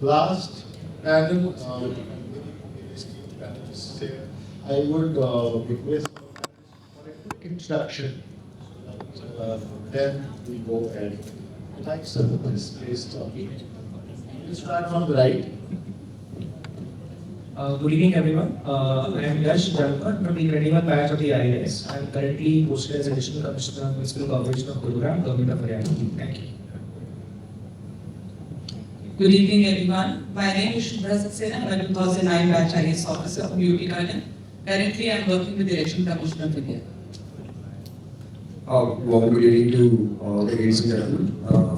last panel, I would request for a quick introduction. Then we go ahead. Thanks, sir, for this place. You start from the right. Good evening, everyone. I am Yash Jalkar from the 21 batch of the IAS. I am currently posted as Additional Commissioner of Municipal Corporation of Gurugram, Government of Haryana. Thank you. Good evening, everyone. My name is Shubhra Saxena. I am a 2009 batch IAS officer from UT Garden. Currently, I am working with the Election Commission of India. Well, good evening to all the ladies and gentlemen.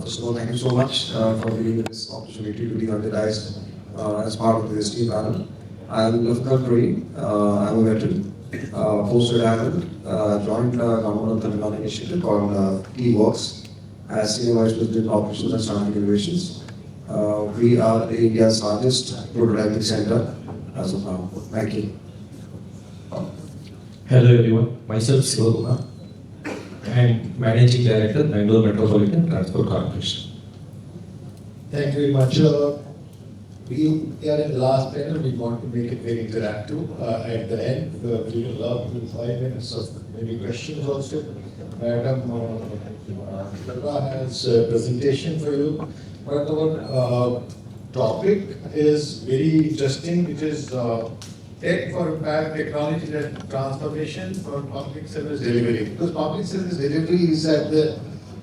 First of all, thank you so much for giving me this opportunity to be recognized as part of the ST panel. I'm Lafkar Karim. I'm a veteran, post-retirement, joined government of the Tamil Nadu initiative called T-Works as Senior Vice President Operations and Strategic Innovations. We are India's largest prototyping center as of now. Thank you. Hello everyone, myself Sivakumar. I am Managing Director, Bangalore Metropolitan Transport Corporation. Thank you very much. We are in the last panel. We want to make it very interactive. At the end, we will love to 5 minutes of maybe questions also. Madam Sharma has a presentation for you. But our topic is very interesting. It is tech for impact, technology-led transformation for public service delivery. Because public service delivery is at the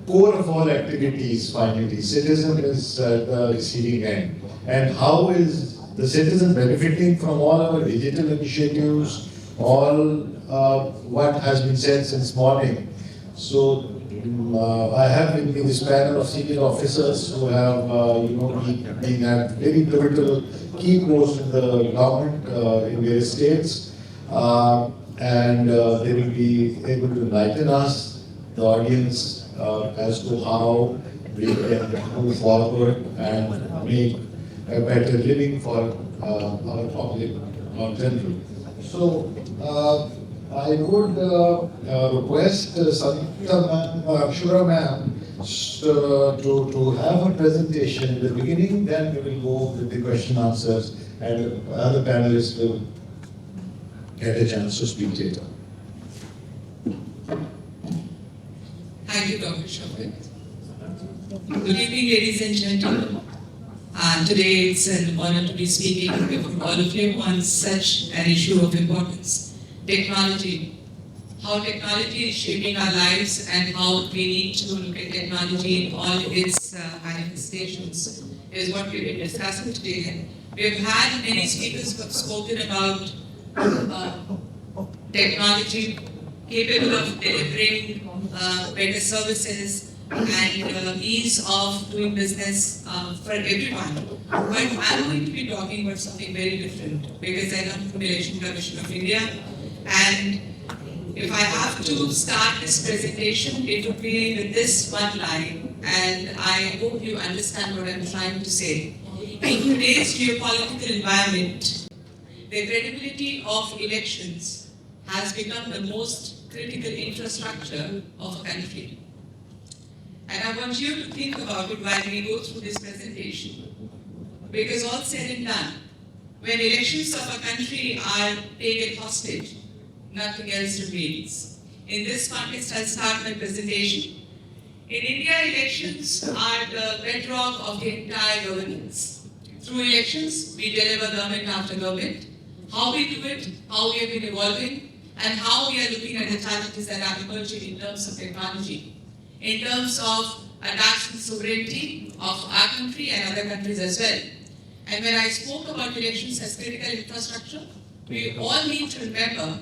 core of all activities finally. Citizen is at the receiving end. And how is the citizen benefiting from all our digital initiatives, all what has been said since morning. So I have with me this panel of senior officers who have been at very pivotal key posts in the government in various states, and they will be able to enlighten us, the audience, as to how we can move forward and make a better living for our public in general. So I would request Shura ma'am to have a presentation in the beginning, then we will go with the question answers, and other panelists will get a chance to speak later. Thank you, Dr. Shobhit. Good evening, ladies and gentlemen. Today it's an honor to be speaking with all of you on such an issue of importance. Technology. How technology is shaping our lives and how we need to look at technology in all its manifestations is what we've been discussing today. We've had many speakers who have spoken about technology capable of delivering better services and ease of doing business for everyone. But I'm going to be talking about something very different because I come from the Election Commission of India, and if I have to start this presentation, it would be with this one line, and I hope you understand what I'm trying to say. In today's geopolitical environment, the credibility of elections has become the most critical infrastructure of a country. And I want you to think about it while we go through this presentation. Because all said and done, when elections of a country are taken hostage, nothing else remains. In this context, I'll start my presentation. In India, elections are the bedrock of the entire governance. Through elections, we deliver government after government. How we do it, how we have been evolving, and how we are looking at the challenges that are emerging in terms of technology, in terms of attacks on sovereignty of our country and other countries as well. And when I spoke about elections as critical infrastructure, we all need to remember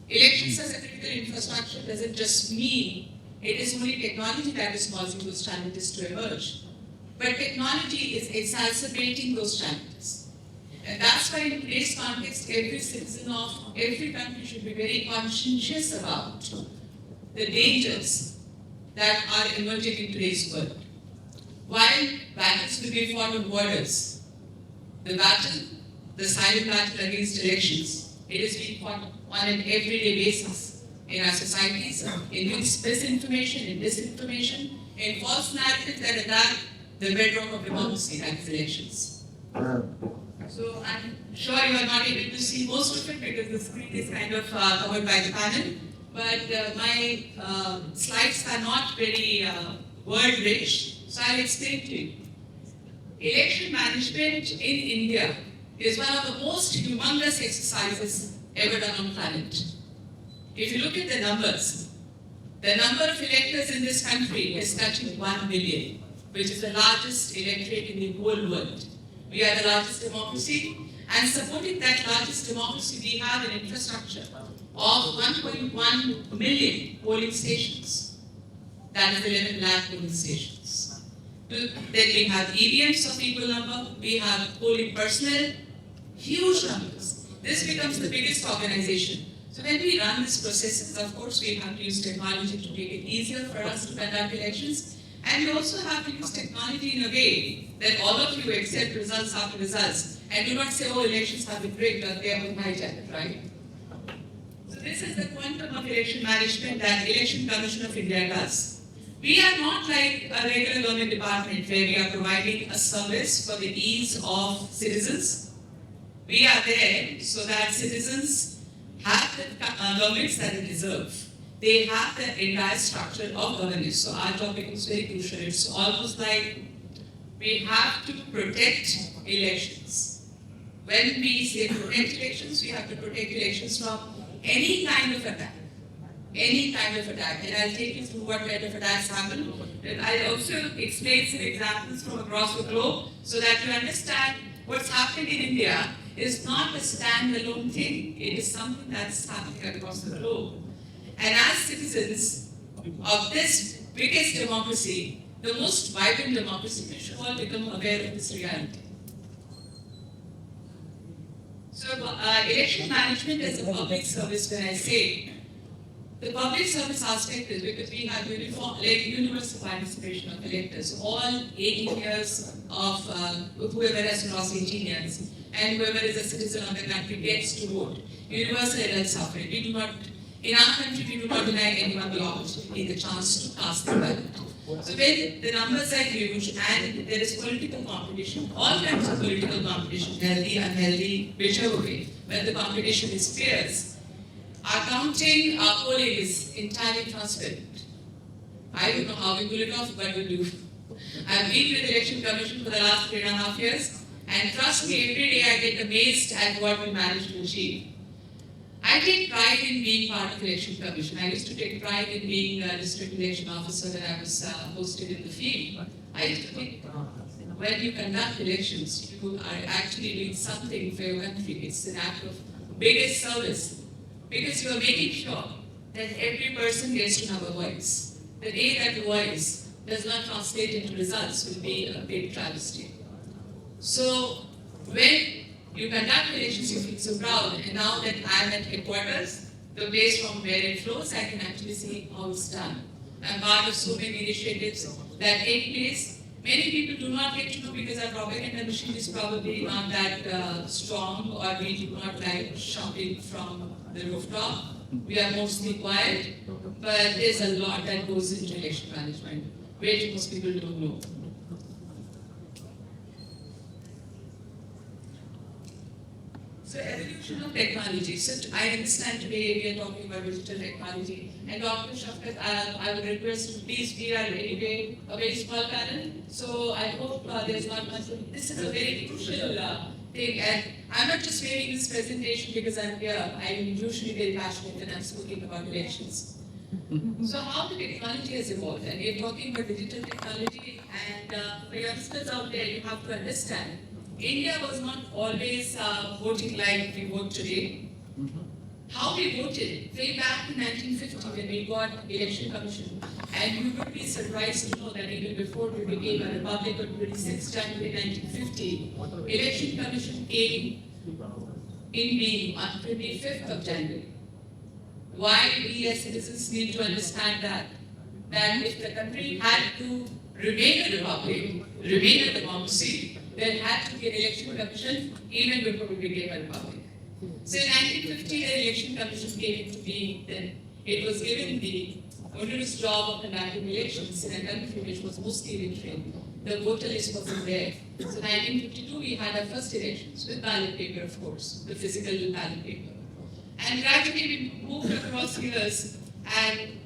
elections as a critical infrastructure doesn't just mean it is only technology that is causing those challenges to emerge. But technology is exacerbating those challenges. And that's why in today's context, every citizen of every country should be very conscientious about the dangers that are emerging in today's world. While battles will be fought on borders, the silent battle against elections, it is being fought on an everyday basis in our societies, in misinformation, in disinformation, in false narratives that attack the bedrock of democracy, that is elections. So I'm sure you are not able to see most of it because the screen is kind of covered by the panel. But my slides are not very word rich, so I'll explain to you. Election management in India is one of the most humongous exercises ever done on planet. If you look at the numbers, the number of electors in this country is touching 1 million, which is the largest electorate in the whole world. We are the largest democracy, and supporting that largest democracy, we have an infrastructure of 1.1 million polling stations. That is 11 lakh polling stations. Then we have EVMs of equal number, we have polling personnel, huge numbers. This becomes the biggest organization. So when we run these processes, of course, we have to use technology to make it easier for us to conduct elections. And we also have to use technology in a way that all of you accept results after results and do not say, oh, elections have been rigged or they have been hijacked, right? So this is the quantum of election management that Election Commission of India does. We are not like a regular government department where we are providing a service for the ease of citizens. We are there so that citizens have the governments that they deserve. They have the entire structure of governance. So our topic is very crucial. It's almost like we have to protect elections. When we say protect elections, we have to protect elections from any kind of attack. Any kind of attack. And I'll take you through what kind of attacks happen. And I'll also explain some examples from across the globe so that you understand what's happening in India is not a standalone thing. It is something that's happening across the globe. And as citizens of this biggest democracy, the most vibrant democracy, we should all become aware of this reality. So election management as a public service, when I say, the public service aspect is because we have universal participation of electors. All 18 years of whoever has crossed 18 years and whoever is a citizen of the country gets to vote. Universal adult suffrage. We do not, in our country, we do not deny anyone the opportunity, the chance to cast their ballot. So when the numbers are huge and there is political competition, all kinds of political competition, healthy, unhealthy, whichever way, when the competition is fierce, our counting, our polling is entirely transparent. I don't know how we pull it off, but we do. I've been with the Election Commission for the last 3.5 years, and trust me, every day I get amazed at what we managed to achieve. I take pride in being part of the Election Commission. I used to take pride in being a district election officer when I was posted in the field. I used to think, when you conduct elections, you are actually doing something for your country. It's an act of biggest service. Because you are making sure that every person gets to have a voice. The day that voice does not translate into results will be a big travesty. So when you conduct elections, you feel so proud. And now that I'm at headquarters, the place from where it flows, I can actually see how it's done. I'm part of so many initiatives that take place. Many people do not get to know because our propaganda machine is probably not that strong, or we do not like shouting from the rooftop. We are mostly quiet, but there's a lot that goes into election management, which most people don't know. So evolution of technology. So I understand today we are talking about digital technology. And Dr. Shafkat, I would request you please, we are anyway a very small panel. So I hope there's not much. This is a very crucial thing. And I'm not just making this presentation because I'm here. I'm usually very passionate when I'm speaking about elections. So how the technology has evolved. And we're talking about digital technology. And for youngsters out there, you have to understand India was not always voting like we vote today. How we voted way back in 1950 when we got Election Commission. And you would be surprised to know that even before we became a republic on 26 January 1950, Election Commission came in being on 25th of January. Why we as citizens need to understand that if the country had to remain a republic, remain a democracy, there had to be an election commission even before we became a republic. So in 1950, the election commission came into being. Then it was given the onerous job of conducting elections in a country which was mostly illiterate. the voter list wasn't there. So 1952, we had our first elections with ballot paper, of course, the physical ballot paper. And gradually we moved across years, and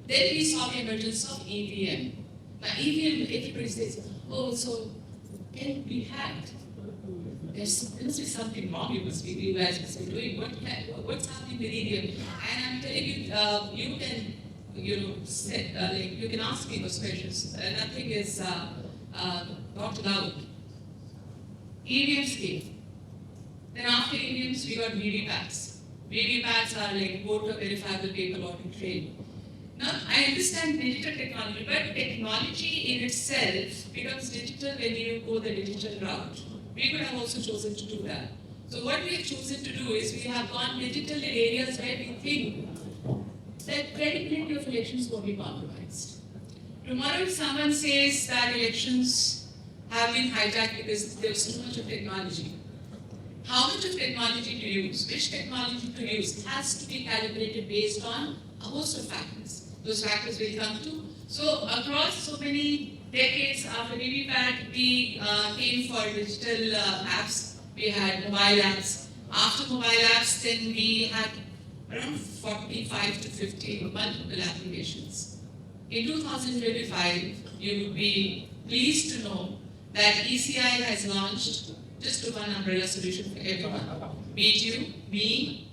then we saw the emergence of EVM. Now EVM, everybody says, oh, so can it be hacked? There must be something wrong. You guys must be doing. What's happening with EVM? And I'm telling you, you can, you can ask me those questions. Nothing is not allowed. EVMs came. Then after EVMs, we got VVPATs. VVPATs are like voter verifiable paper lottery trail. Now, I understand digital technology, but technology in itself becomes digital when you go the digital route. We could have also chosen to do that. So what we have chosen to do is we have gone digital in areas where we think that credibility of elections will be compromised. Tomorrow, if someone says that elections have been hijacked because there's too much of technology, how much of technology to use, which technology to use, has to be calibrated based on a host of factors. Those factors will come to. So across so many decades after VVPAT, we came for digital apps. We had mobile apps. After mobile apps, then we had around 45 to 50 multiple applications. In 2025, you would be pleased to know that ECI has launched just one umbrella solution for everyone. Be it you, me,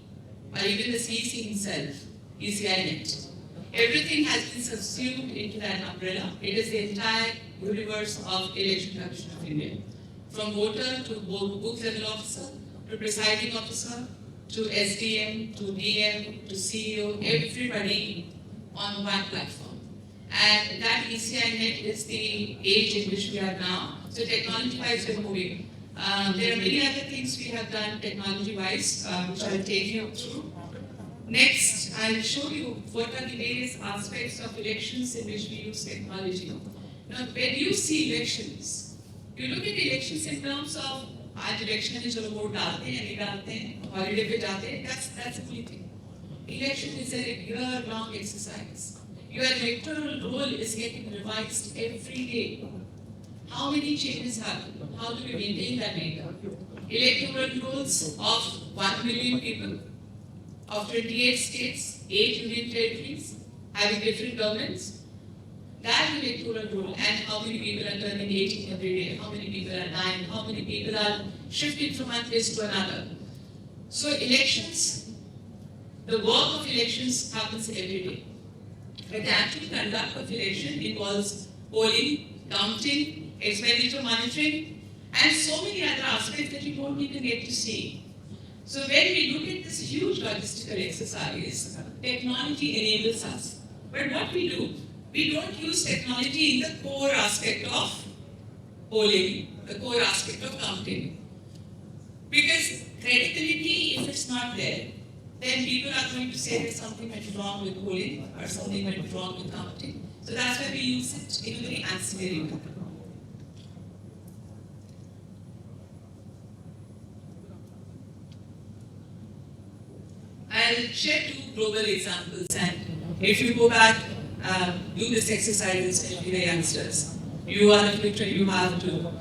or even the CEC himself, ECI Net. Everything has been subsumed into that umbrella. It is the entire universe of Election Commission of India. From voter to booth level officer, to presiding officer, to SDM, to DM, to CEO, everybody on one platform. And that ECI Net is the age in which we are now. So technology-wise, we're moving. There are many other things we have done technology-wise, which I'll take you through. Next, I'll show you what are the various aspects of elections in which we use technology. Now, when you see elections, you look at elections in terms of आज election में चलो vote डालते हैं नहीं डालते हैं holiday पे जाते हैं that's a funny thing. Election is a year-long exercise. Your electoral role is getting revised every day. How many changes happen? How do we maintain that data? Electoral rolls of 1 million people, of 28 states, 8 union territories, having different governments. That electoral roll and how many people are turning 18 every day, how many people are dying, how many people are shifting from one place to another. So elections, the work of elections happens every day. But the actual conduct of election involves polling, counting, expenditure monitoring, and so many other aspects that you don't even get to see. So when we look at this huge logistical exercise, technology enables us. But what we do, we don't use technology in the core aspect of polling, the core aspect of counting. Because credibility, if it's not there, then people are going to say there's something went wrong with polling or something went wrong with counting. So that's why we use it in a very ancillary way. I'll share 2 global examples, and if you go back, do this exercise, especially the youngsters. You are a filter, you have to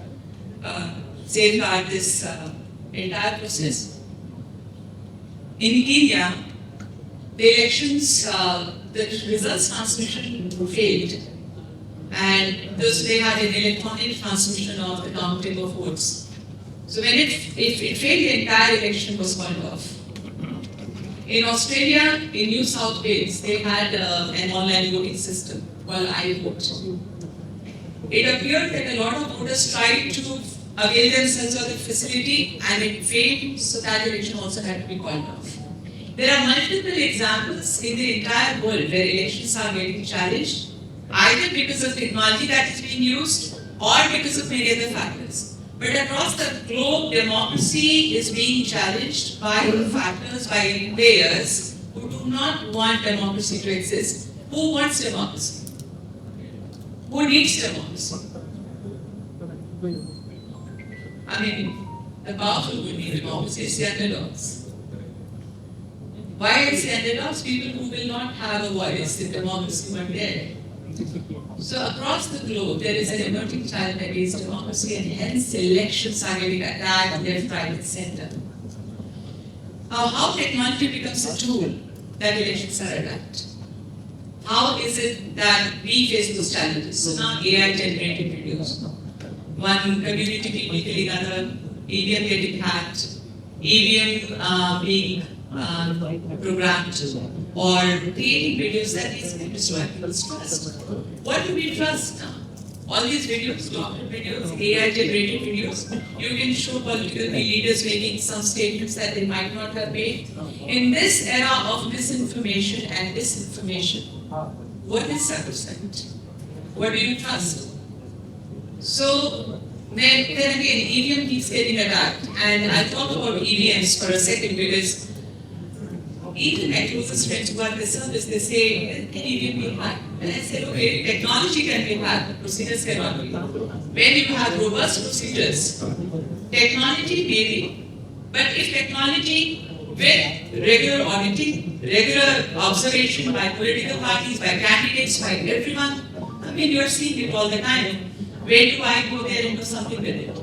safeguard this entire process. In Kenya, the elections, the results transmission failed, and thus they had an electronic transmission of the counting of votes. So when it failed, the entire election was called off. In Australia, in New South Wales, they had an online voting system called ilouge. It appeared that a lot of voters tried to avail themselves of the facility and it failed, so that election also had to be called off. There are multiple examples in the entire world where elections are getting challenged, either because of technology that is being used or because of many other factors. But across the globe, democracy is being challenged by factors, by players who do not want democracy to exist. Who wants democracy? Who needs democracy? I mean, the powerful who need democracy is the underdogs. Why is the underdogs? People who will not have a voice if democracy weren't there. So across the globe, there is an emerging challenge against democracy, and hence elections are getting attacked left, right, and center. How technology becomes a tool that elections are attacked? How is it that we face those challenges? So now AI generated videos. One community people killing other, EVM getting hacked, EVM being programmed, or creating videos that basically destroy people's trust. What do we trust now? All these videos, document videos, AI generated videos, you can show political leaders making some statements that they might not have made. In this era of misinformation and disinformation, what is sacrosanct? What do you trust? So then again, EVM keeps getting attacked, and I'll talk about EVMs for a second because even my closest friends who are the service, they say, can EVM be hacked? And I said, okay, technology can be hacked, procedures cannot be. When you have robust procedures, technology may be, but if technology with regular auditing, regular observation by political parties, by candidates, by everyone, I mean, you are seeing it all the time. Where do I go there and do something with it?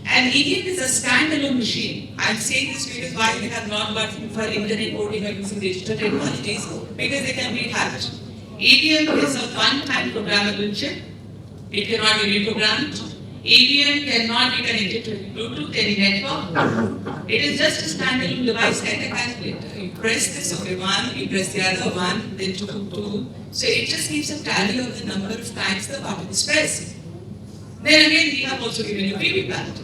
And EVM is a standalone machine. I'm saying this because why we have not gotten for internet voting or using digital technologies, because they can be hacked. EVM is a one-time programmable chip. It cannot be reprogrammed. EVM cannot be connected to Bluetooth, any network. It is just a standalone device like a calculator. You press this, okay, one, you press the other one, then two. So it just keeps a tally of the number of times the button is pressed. Then again, we have also given you VVPAT.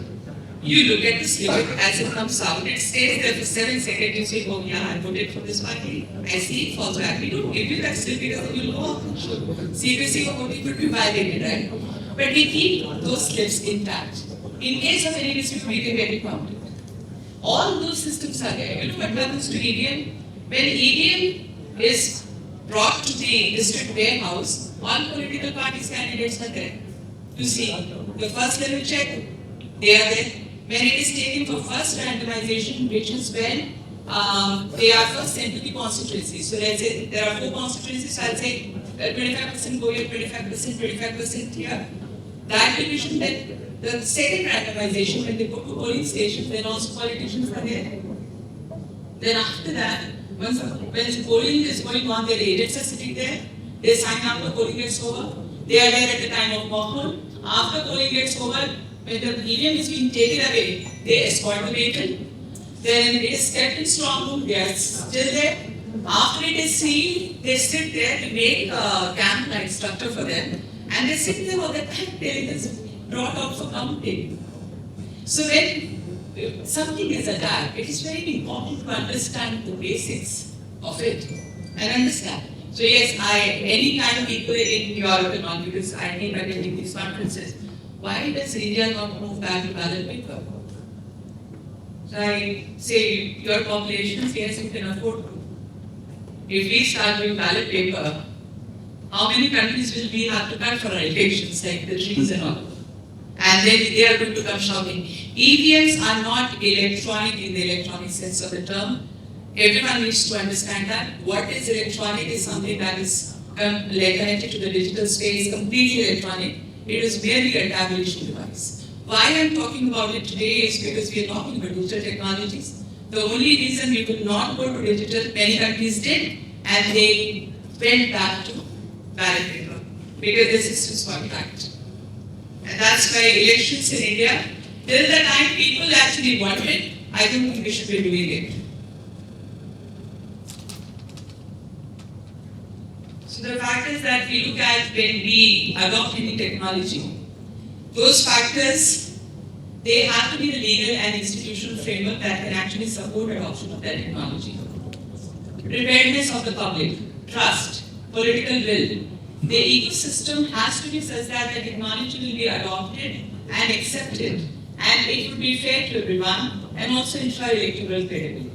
You look at the slip as it comes out, it stays there for 7 seconds, you say, oh yeah, I voted for this party. I see it falls back. We don't give you that slip because then you'll go off. Secrecy of voting could be violated, right? But we keep those slips intact. In case of any dispute, we can get it counted. All those systems are there. You know what happens to EVM? When EVM is brought to the district warehouse, all political parties' candidates are there. You see, the first level check, they are there. When it is taken for first randomization, which is when they are first sent to the constituency. So let's say there are 4 constituencies, so I'll say 25% go here, 25% here. That division, then the second randomization, when they go to polling stations, then also politicians are there. Then after that, when polling is going on, their agents are sitting there, they sign up, the polling gets over, they are there at the time of mock. After polling gets over, when the EVM is being taken away, they escort the vehicle. Then it is kept in strong room, they are still there. After it is sealed, they sit there, we make a camp-like structure for them, and they sit there all the time telling us brought out for counting. So when something is attacked, it is very important to understand the basics of it and understand. So yes, any kind of people in Europe and all, because I think I'm attending these conferences, why does India not move back to ballot paper? So I say, your populations, yes, you can afford to. If we start doing ballot paper, how many countries will we have to cut for our elections, like the trees and all? And then they are going to come shouting. EVMs are not electronic in the electronic sense of the term. Everyone needs to understand that. What is electronic is something that is connected to the digital space, completely electronic. It is merely a tabulation device. Why I am talking about it today is because we are talking about digital technologies. The only reason we could not go to digital, many countries did, and they went back to ballot paper because the systems got cracked. And that's why elections in India, till the time people actually want it, I don't think we should be doing it. So the fact is that we look at when we adopt any technology, those factors, they have to be the legal and institutional framework that can actually support adoption of that technology. Preparedness of the public, trust, political will. The ecosystem has to be such that the technology will be adopted and accepted, and it will be fair to everyone and also ensure electoral credibility.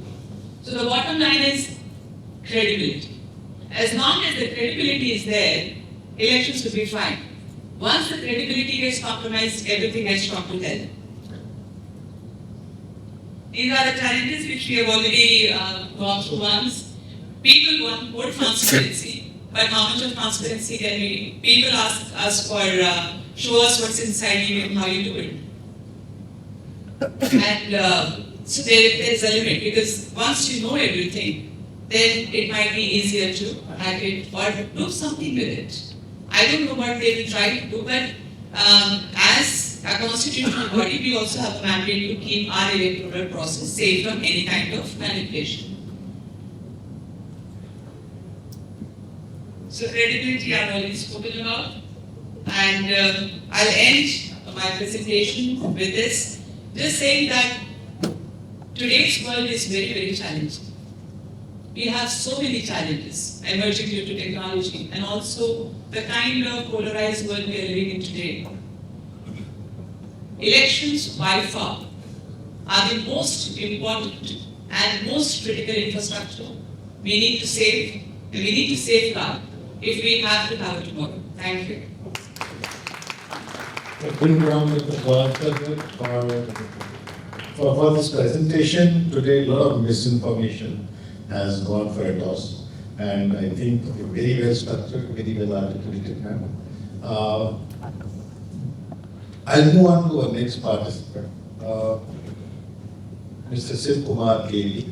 So the bottom line is credibility. As long as the credibility is there, elections will be fine. Once the credibility gets compromised, everything gets dropped to hell. These are the challenges which we have already gone through once. People want more transparency. but how much of transparency can we? People ask us for show us what's inside you and how you do it. And so there's a limit, because once you know everything, then it might be easier to hack it or do something with it. I don't know what they will try to do, but as a constitutional body, we also have a mandate to keep our electoral process safe from any kind of manipulation. So credibility I've already spoken about, and I'll end my presentation with this, just saying that today's world is very, very challenging. We have so many challenges emerging due to technology, and also the kind of polarized world we are living in today. Elections by far are the most important and most critical infrastructure we need to save, and we need to safeguard if we have to have it tomorrow. Thank you. A big round of applause for this presentation. Today, a lot of misinformation has gone for a toss, and I think very well structured, very well articulated manner. I'll move on to our next participant, Mr. Shiv Kumar KV.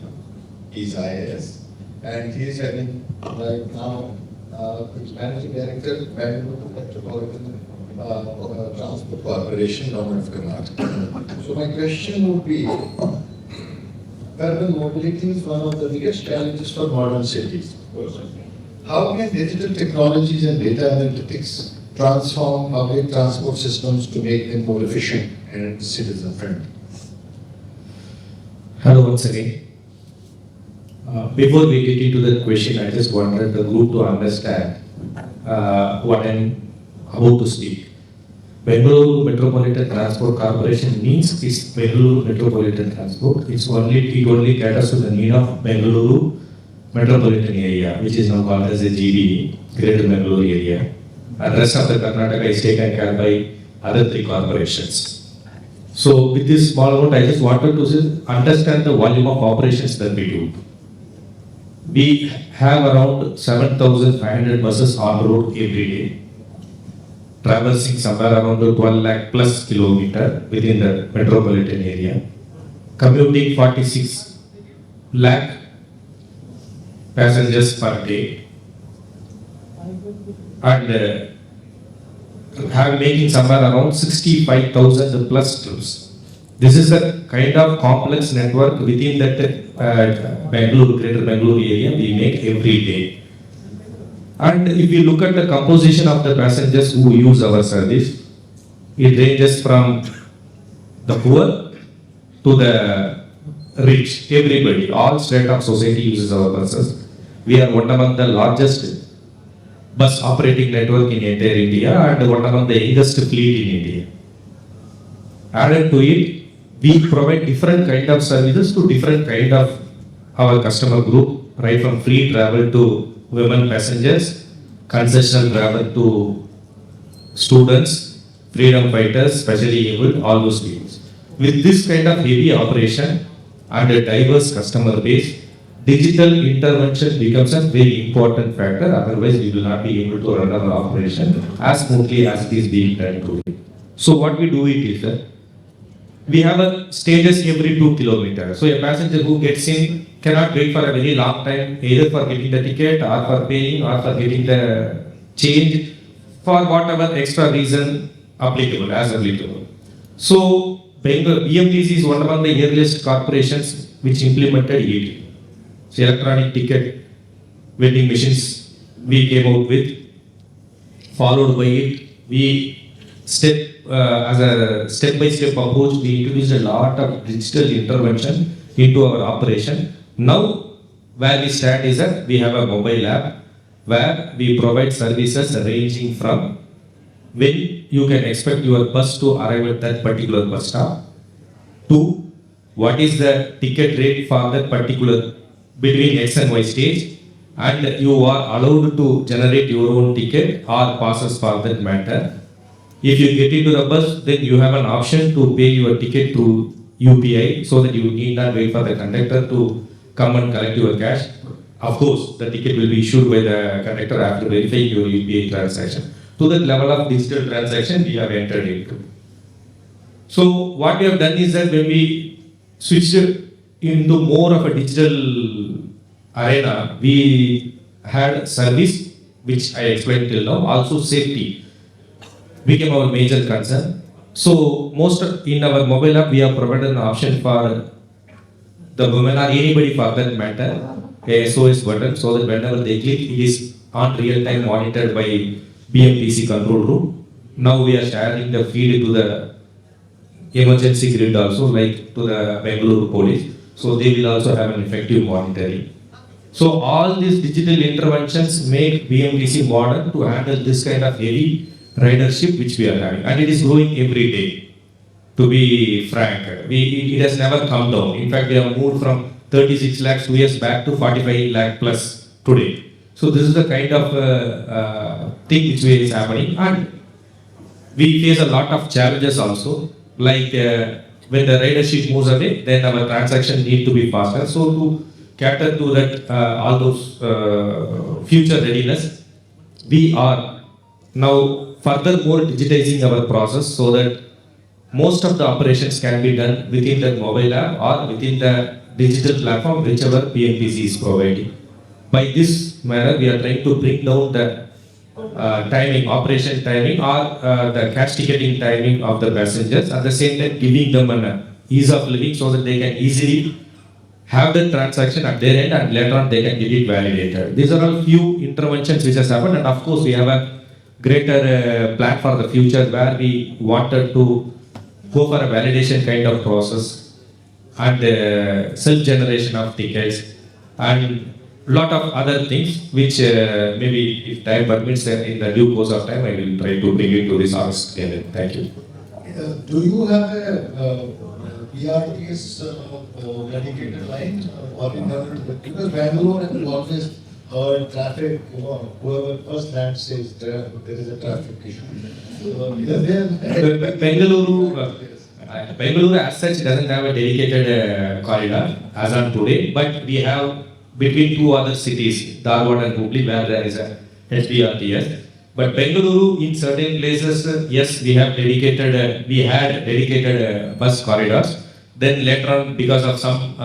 He's IAS, and he's having right now he's managing director, Bangalore Metropolitan Transport Corporation, Government of Karnataka. So my question would be, urban mobility is one of the biggest challenges for modern cities. How can digital technologies and data analytics transform public transport systems to make them more efficient and citizen-friendly? Hello once again. Before we get into the question, I just wanted the group to understand what I'm about to speak. Bengaluru Metropolitan Transport Corporation means it's Bengaluru Metropolitan Transport. It only caters to the need of Bengaluru Metropolitan Area, which is now called as a GB, Greater Bengaluru Area. And the rest of the Karnataka is taken care by other three corporations. So with this small amount, I just wanted to understand the volume of operations that we do. We have around 7,500 buses on road every day, traversing somewhere around 12 lakh plus kilometer within the metropolitan area, commuting 46 lakh passengers per day, and making somewhere around 65,000 plus trips. This is a kind of complex network within that Bangalore, Greater Bangalore area we make every day. And if you look at the composition of the passengers who use our service, it ranges from the poor to the rich. Everybody, all strata of society uses our buses. We are one among the largest bus operating network in entire India and one among the youngest fleet in India. Added to it, we provide different kind of services to different kind of our customer group, right from free travel to women passengers, concessional travel to students, freedom fighters, specially abled, all those people. With this kind of heavy operation and a diverse customer base, digital intervention becomes a very important factor, otherwise we will not be able to run our operation as smoothly as it is being done today. So what we do it is that we have a stages every 2 kilometers. So a passenger who gets in cannot wait for a very long time, either for getting the ticket or for paying or for getting the change for whatever extra reason applicable, as applicable. So BMTC is one among the earliest corporations which implemented it. So electronic ticket vending machines we came out with. Followed by it, we as a step-by-step approach, we introduced a lot of digital intervention into our operation. Now, where we stand is that we have a mobile app where we provide services ranging from when you can expect your bus to arrive at that particular bus stop to what is the ticket rate for that particular between X and Y stage, and you are allowed to generate your own ticket or passes for that matter. If you get into the bus, then you have an option to pay your ticket through UPI so that you need not wait for the conductor to come and collect your cash. Of course, the ticket will be issued by the conductor after verifying your UPI transaction. To that level of digital transaction, we have entered into. So what we have done is that when we switched into more of a digital arena, we had service, which I explained till now, also safety became our major concern. So in our mobile app, we have provided an option for the women or anybody for that matter, a SOS button, so that whenever they click, it is on real time monitored by BMTC control room. Now we are sharing the feed to the emergency grid also, like to the Bangalore police, so they will also have an effective monitoring. So all these digital interventions make BMTC modern to handle this kind of heavy ridership which we are having, and it is growing every day. To be frank, it has never come down. In fact, we have moved from 36 lakhs 2 years back to 45 lakh plus today. So this is the kind of thing which is happening, and we face a lot of challenges also. Like when the ridership moves away, then our transaction need to be faster. So to cater to that, all those future readiness, we are now furthermore digitizing our process so that most of the operations can be done within the mobile app or within the digital platform whichever PMPC is providing. By this manner, we are trying to bring down the timing, operation timing or the cash ticketing timing of the passengers, at the same time giving them an ease of living so that they can easily have the transaction at their end and later on they can get it validated. These are all few interventions which has happened, and of course we have a greater plan for the future where we wanted to go for a validation kind of process and self-generation of tickets and lot of other things which maybe if time permits in the due course of time I will try to bring it to this honest level. Thank you. Do you have a PRTS dedicated line or because Bangalore has always heard traffic, whoever first lands says there is a traffic issue. Bengaluru as such doesn't have a dedicated corridor as on today, but we have between two other cities, Dharwad and Hubli, where there is a HBRTS. But Bengaluru, in certain places, yes, we had dedicated bus corridors. Then later on, because of some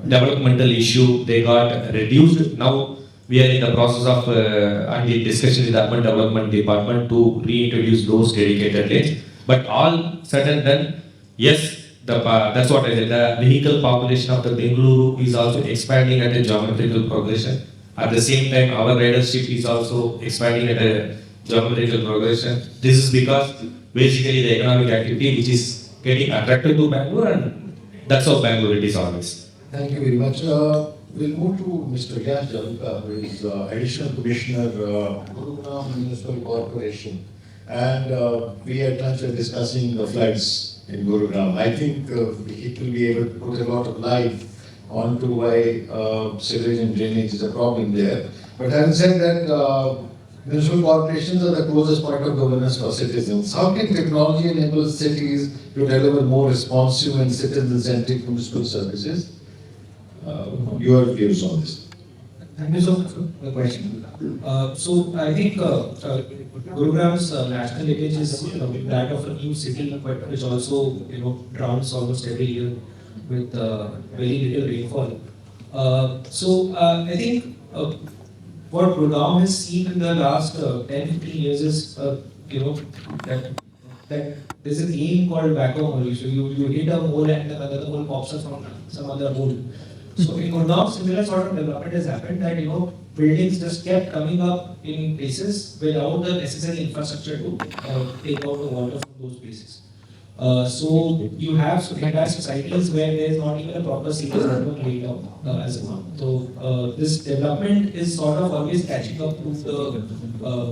developmental issue, they got reduced. Now we are in the process of and in discussion with the Urban Development Department to reintroduce those dedicated lanes. But all said and done, yes, that's what I said. The vehicle population of the Bengaluru is also expanding at a geometrical progression. At the same time, our ridership is also expanding at a geometrical progression. This is because basically the economic activity which is getting attracted to Bangalore, and that's how Bangalore it is always. Thank you very much. We'll move to Mr. Yash Jalka, who is Additional Commissioner, Gurugram Municipal Corporation. And we at times were discussing the floods in Gurugram. I think it will be able to put a lot of light onto why sewage and drainage is a problem there. But having said that, municipal corporations are the closest point of governance for citizens. How can technology enable cities to deliver more responsive and citizen-centric municipal services? Your views on this? Thank you so much for the question. So I think Gurugram's national image is that of a new city, but which also drowns almost every year with very little rainfall. So I think what Gurgaon has seen in the last 10-15 years is that there's an aim called vacuum hole. So you hit a hole and another hole pops up from some other hole. So in Gurgaon, similar sort of development has happened that buildings just kept coming up in places without the necessary infrastructure to take out the water from those places. So you have entire societies where there is not even a proper sewage network laid out as of now. So this development is sort of always catching up to the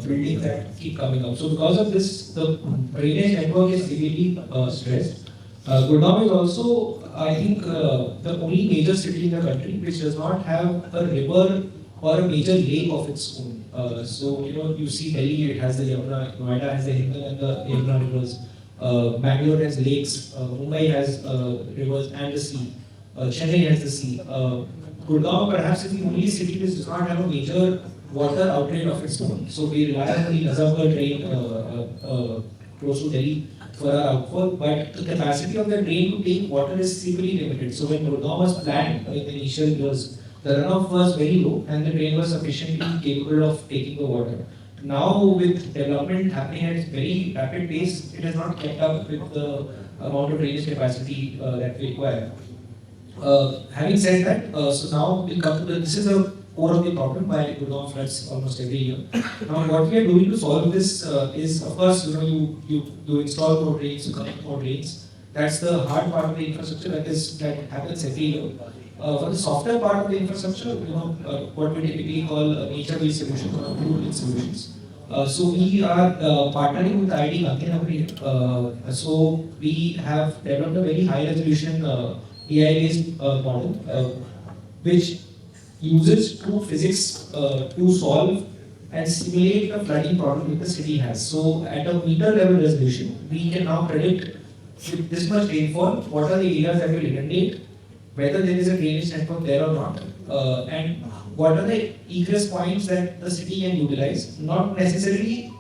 buildings that keep coming up. So because of this, the drainage network is severely stressed. Gurgaon is also, I think, the only major city in the country which does not have a river or a major lake of its own. So you see Delhi, it has the Yamuna, Noida has the Hindal and the Yamuna rivers. Bangalore has lakes, Mumbai has rivers and the sea, Chennai has the sea. Gurgaon perhaps is the only city which does not have a major water outlet of its own. So we rely on the Nazamgarh train close to Delhi for our outfall, but the capacity of the train to take water is simply limited. So when Gurgaon was planned in the initial years, the runoff was very low and the train was sufficiently capable of taking the water. Now with development happening at a very rapid pace, it has not kept up with the amount of drainage capacity that we require. Having said that, so now we come to this is a core of the problem why Gurgaon floods almost every year. Now what we are doing to solve this is, of course, you install more drains, you connect more drains. That's the hard part of the infrastructure that happens every year. For the softer part of the infrastructure, what we typically call nature-based solutions or fluid solutions. So we are partnering with IIT Gandhinagar. So we have developed a very high-resolution AI-based model, which uses true physics to solve and simulate the flooding problem that the city has. So at a meter level resolution, we can now predict with this much rainfall what are the areas that will inundate, whether there is a drainage network there or not, and what are the egress points that the city can utilize, not necessarily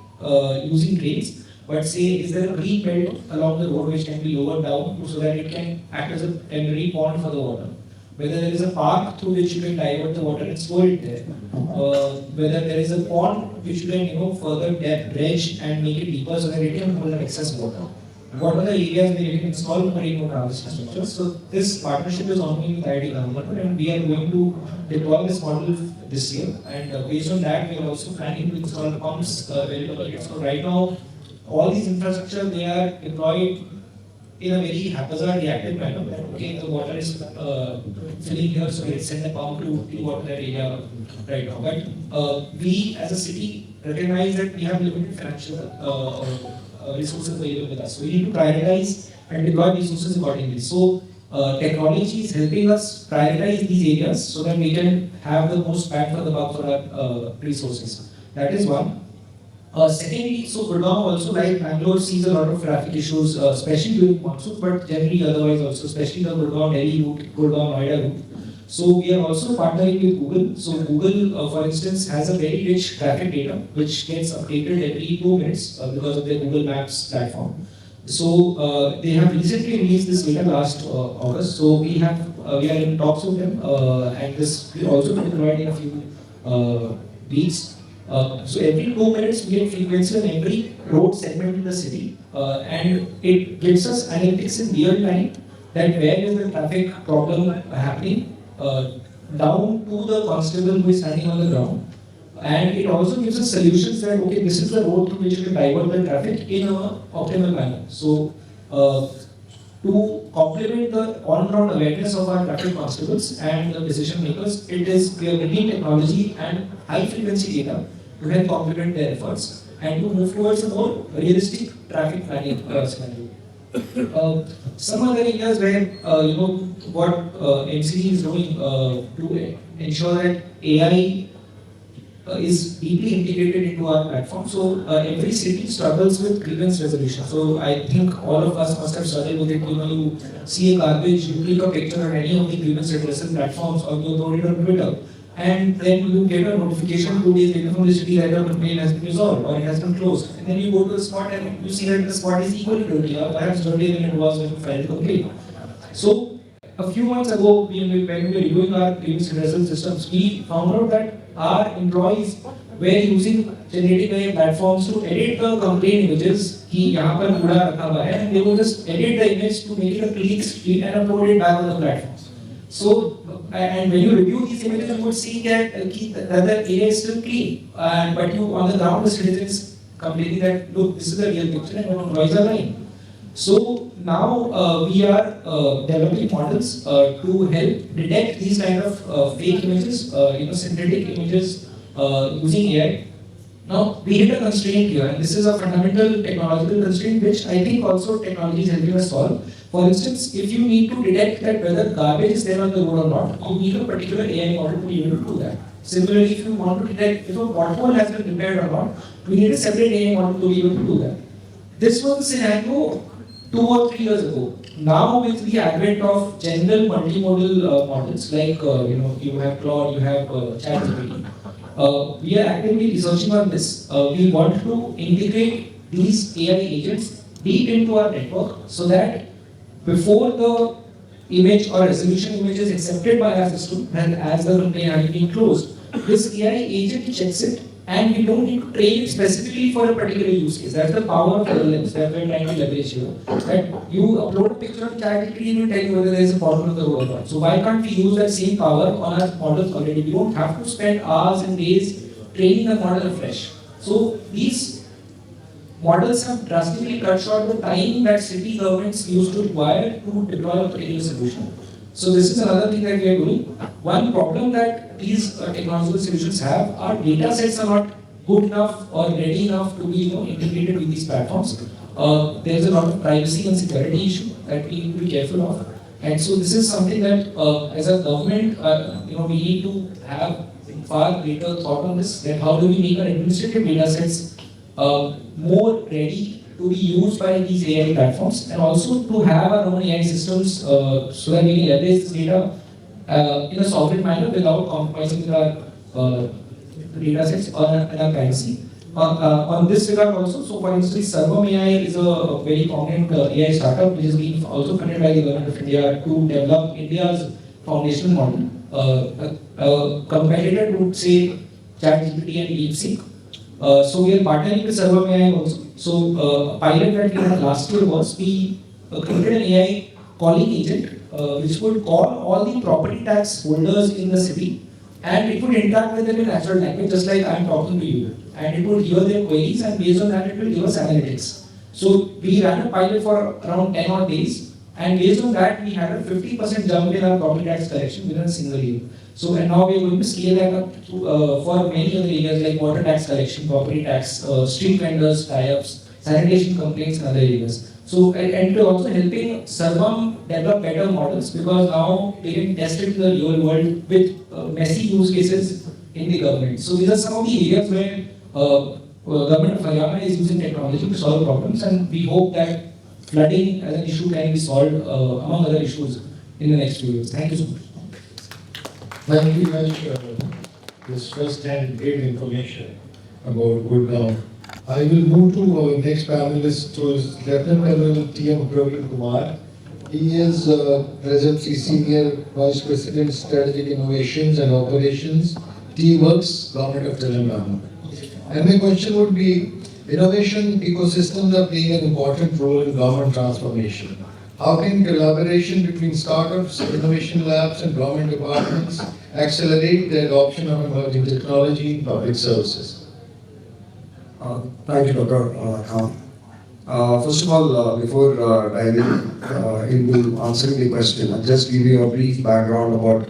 using drains, but say is there a green belt along the road which can be lowered down so that it can act as a temporary pond for the water. Whether there is a park through which you can divert the water and store it there, whether there is a pond which you can further dredge and make it deeper so that it can hold an excess water. What are the areas where you can install rainwater harvesting structures? So this partnership is ongoing with IIT Gandhinagar, and we are going to deploy this model this year. And based on that, we are also planning to install pumps very locally. So right now, all these infrastructure they are deployed in a very haphazard reactive manner. That okay, the water is filling here, so let's send a pump to water that area right now. But we as a city recognize that we have limited financial resources available with us. So we need to prioritize and deploy resources accordingly. So technology is helping us prioritize these areas so that we can have the most bang for the buck for our resources. That is one. Secondly, so Gurgaon also, like Bangalore, sees a lot of traffic issues, especially during monsoon, but generally otherwise also, especially the Gurgaon Delhi route, Gurgaon Noida route. So we are also partnering with Google. So Google, for instance, has a very rich traffic data which gets updated every 2 minutes because of their Google Maps platform. So they have recently released this data last August. So we are in talks with them, and this will also be deployed in a few weeks. So every 2 minutes we get frequency on every road segment in the city, and it gives us analytics in real time that where is the traffic problem happening, down to the constable who is standing on the ground. And it also gives us solutions that okay, this is the road through which we can divert the traffic in an optimal manner. So to complement the on-ground awareness of our traffic constables and the decision makers, we are bringing technology and high frequency data to help complement their efforts and to move towards a more realistic traffic planning scenario. Some other areas where what MCD is doing to ensure that AI is deeply integrated into our platform. So every city struggles with grievance resolution. So I think all of us must have struggled with it. You see a garbage, you click a picture on any of the grievance redressal platforms, or you upload it on Twitter, and then you get a notification 2 days later from the city that your complaint has been resolved or it has been closed. And then you go to the spot and you see that the spot is equally dirty, or perhaps dirtier than it was when you filed the complaint. So a few months ago, when we were reviewing our grievance redressal systems, we found out that our employees were using generative AI platforms to edit the complaint images. And they would just edit the image to make it a clean screen and upload it back on the platform. So, and when you review these images, you would see that the area is still clean. But you on the ground, the citizens complaining that look, this is the real picture and your employees are lying. So now we are developing models to help detect these kind of fake images, synthetic images using AI. Now we hit a constraint here, and this is a fundamental technological constraint which I think also technology is helping us solve. For instance, if you need to detect that whether garbage is there on the road or not, you need a particular AI model to be able to do that. Similarly, if you want to detect if a pothole has been repaired or not, we need a separate AI model to be able to do that. This was the scenario 2 or 3 years ago. now with the advent of general multimodal models like you have Claude, you have ChatGPT, we are actively researching on this. We want to integrate these AI agents deep into our network so that before the image or resolution image is accepted by our system and as the container has been closed, this AI agent checks it and we don't need to train it specifically for a particular use case. That's the power of LLMs that we're trying to leverage here. That you upload a picture of ChatGPT and it will tell you whether there is a problem in the road or not. So why can't we use that same power on our models already? We don't have to spend hours and days training the model afresh. So these models have drastically cut short the time that city governments used to require to deploy a particular solution. So this is another thing that we are doing. One problem that these technological solutions have are data sets are not good enough or ready enough to be integrated with these platforms. There's a lot of privacy and security issue that we need to be careful of. And so this is something that as a government, we need to have far greater thought on this, that how do we make our administrative data sets more ready to be used by these AI platforms, and also to have our own AI systems so that we can leverage this data in a sovereign manner without compromising with our data sets or our privacy. On this regard also, so for instance, Servam AI is a very prominent AI startup which is being also funded by the government of India to develop India's foundational model. A competitor to say ChatGPT and DeepSeek. So we are partnering with Servam AI also. So a pilot that we had last year was we created an AI calling agent which would call all the property tax holders in the city, and it would interact with them in natural language just like I'm talking to you, and it would hear their queries, and based on that it will give us analytics. So we ran a pilot for around 10 odd days, and based on that we had a 50% jump in our property tax collection within a single year. So and now we are going to scale that up to, for many other areas like water tax collection, property tax, street vendors, tie-ups, sanitation complaints, and other areas. So and we're also helping Servam develop better models because now they can test it in the real world with messy use cases in the government. So these are some of the areas where government of Haryana is using technology to solve problems, and we hope that flooding as an issue can be solved among other issues in the next few years. Thank you so much. Thank you very much for this first-hand great information about Gurgaon. I will move to our next panelist, who is Lieutenant Colonel T.M. Praveen Kumar. He is presently Senior Vice President, Strategic Innovations and Operations, T-Works, Government of Telangana. And my question would be, innovation ecosystems are playing an important role in government transformation. How can collaboration between startups, innovation labs, and government departments accelerate the adoption of emerging technology in public services? Thank you, Dr. Khan. First of all, before diving into answering the question, I'll just give you a brief background about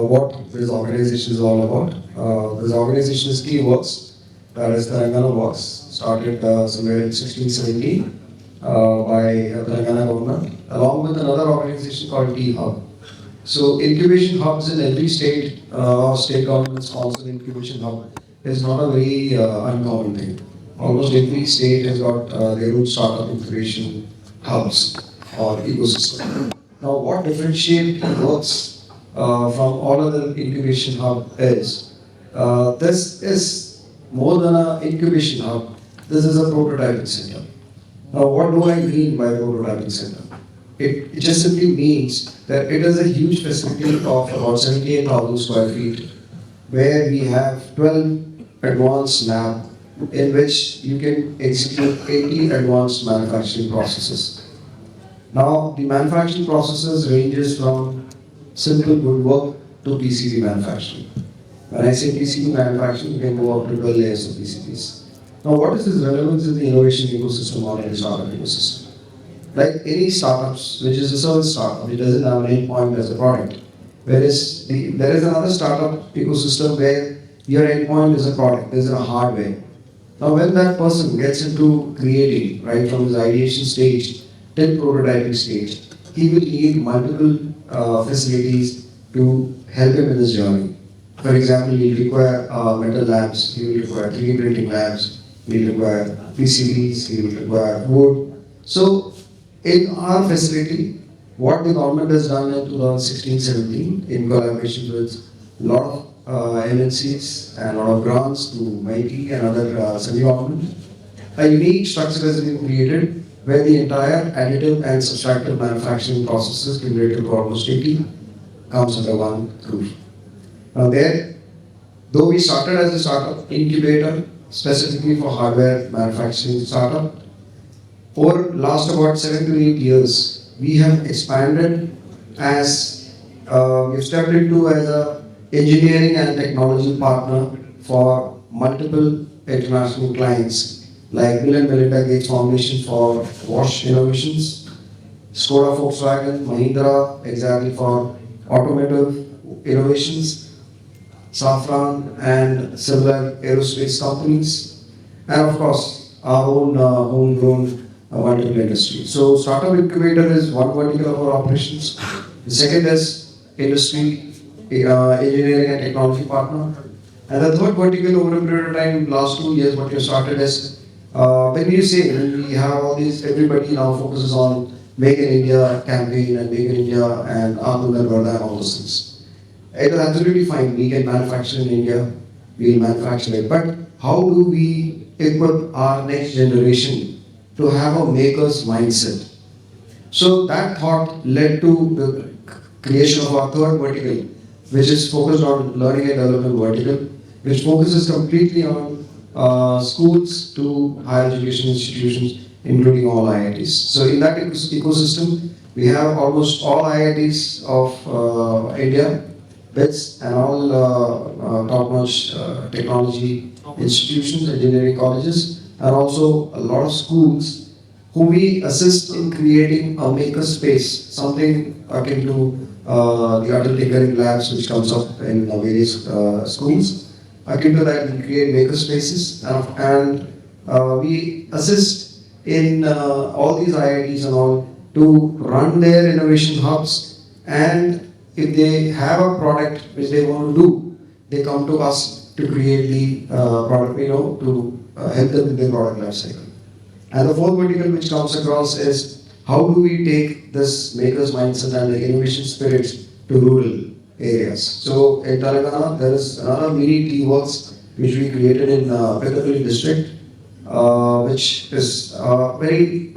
what this organization is all about. This organization is T-Works, that is Telangana Works, started somewhere in 1670 by Telangana government, along with another organization called T-Hub. So incubation hubs in every state, state government sponsored incubation hub is not a very uncommon thing. Almost every state has got their own startup incubation hubs or ecosystem. Now, what differentiates Works from all other incubation hub is this is more than an incubation hub. This is a prototyping center. Now, what do I mean by prototyping center? It just simply means that it is a huge facility of about 78,000 square feet, where we have 12 advanced lab in which you can execute 80 advanced manufacturing processes. Now, the manufacturing processes ranges from simple woodwork to PCB manufacturing. When I say PCB manufacturing, you can go up to 12 layers of PCBs. Now, what is its relevance in the innovation ecosystem or in the startup ecosystem? Like any startups, which is a service startup, it doesn't have an endpoint as a product. Whereas there is another startup ecosystem where your endpoint is a product, there is a hardware. Now, when that person gets into creating, right from his ideation stage till prototyping stage, he will need multiple facilities to help him in his journey. For example, he will require metal labs, he will require 3D printing labs, he will require PCBs, he will require wood. So, in our facility, what the government has done in 2016-17 in collaboration with a lot of MNCs and a lot of grants to MIT and other semi-government, a unique structure has been created where the entire additive and subtractive manufacturing processes cumulative to almost 80 comes under one roof. Now there, though we started as a startup incubator specifically for hardware manufacturing startup, over last about 7 to 8 years, we have expanded as we've stepped into as a engineering and technology partner for multiple international clients like Bill and Melinda Gates Foundation for wash innovations, Skoda Volkswagen, Mahindra exactly for automotive innovations, Safran and similar aerospace companies, and of course our own homegrown multiple industry. So startup incubator is one vertical of our operations. The second is industry, engineering and technology partner. And the third vertical over a period of time, last 2 years, what we have started is, when we have all these, everybody now focuses on Make in India campaign and Make in India and Atmanirbhar and all those things. It is absolutely fine, we can manufacture in India, we will manufacture it. But how do we equip our next generation to have a maker's mindset? So that thought led to the creation of our third vertical, which is focused on learning and development vertical, which focuses completely on schools to higher education institutions, including all IITs. So in that ecosystem, we have almost all IITs of India, BITS, and all top-notch technology institutions, engineering colleges, and also a lot of schools who we assist in creating a maker space, something akin to the adult tinkering labs which comes up in various schools. Akin to that, we create maker spaces and we assist in all these IITs and all to run their innovation hubs, and if they have a product which they want to do, they come to us to create the product, to help them in their product life cycle. And the fourth vertical which comes across is how do we take this maker's mindset and the innovation spirit to rural areas. So in Telangana, there is another mini T-Works which we created in Pedagogy district, which is a very